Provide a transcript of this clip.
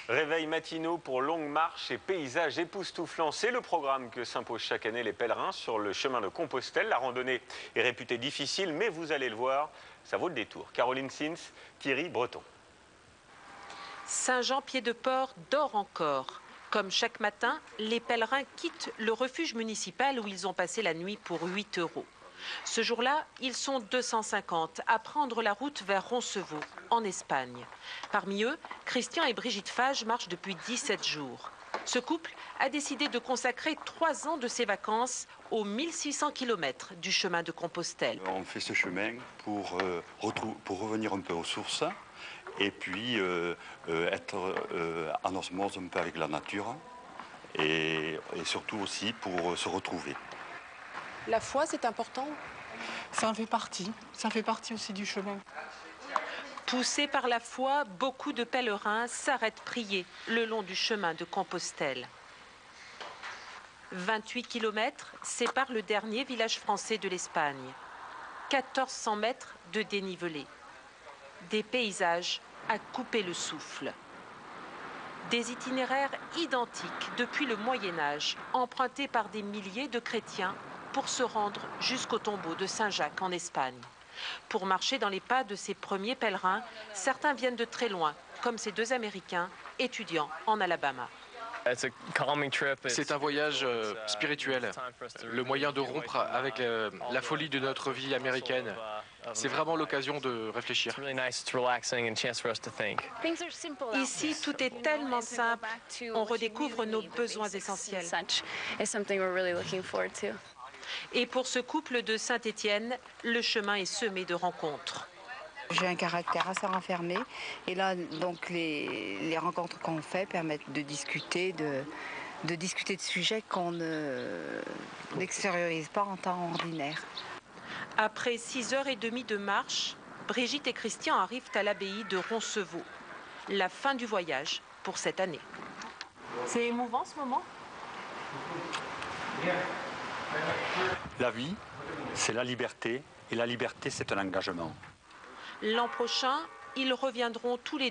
Réveils matinaux pour longues marches et paysages époustouflants. C'est le programme que s'imposent chaque année les pèlerins sur le chemin de Compostelle. La randonnée est réputée difficile, mais vous allez le voir, ça vaut le détour. Caroline Sins, Thierry Breton. Saint-Jean-Pied-de-Port dort encore. Comme chaque matin, les pèlerins quittent le refuge municipal où ils ont passé la nuit pour 8 €. Ce jour-là, ils sont 250 à prendre la route vers Roncevaux, en Espagne. Parmi eux, Christian et Brigitte Fage marchent depuis 17 jours. Ce couple a décidé de consacrer 3 ans de ses vacances aux 1600 km du chemin de Compostelle. On fait ce chemin pour revenir un peu aux sources et puis être en osmose un peu avec la nature et surtout aussi pour se retrouver. La foi, c'est important. Ça en fait partie aussi du chemin. Poussés par la foi, beaucoup de pèlerins s'arrêtent prier le long du chemin de Compostelle. 28 km séparent le dernier village français de l'Espagne. 1400 mètres de dénivelé. Des paysages à couper le souffle. Des itinéraires identiques depuis le Moyen-Âge, empruntés par des milliers de chrétiens pour se rendre jusqu'au tombeau de Saint-Jacques en Espagne. Pour marcher dans les pas de ces premiers pèlerins, certains viennent de très loin, comme ces deux Américains étudiants en Alabama. C'est un voyage spirituel, le moyen de rompre avec la folie de notre vie américaine. C'est vraiment l'occasion de réfléchir. Ici, tout est tellement simple, on redécouvre nos besoins essentiels. Et pour ce couple de Saint-Étienne, le chemin est semé de rencontres. J'ai un caractère assez renfermé et là, donc, les rencontres qu'on fait permettent de discuter de sujets qu'on n'extériorise pas en temps ordinaire. Après 6h30 de marche, Brigitte et Christian arrivent à l'abbaye de Roncevaux. La fin du voyage pour cette année. C'est émouvant ce moment ? La vie, c'est la liberté, et la liberté, c'est un engagement. L'an prochain, ils reviendront tous les deux.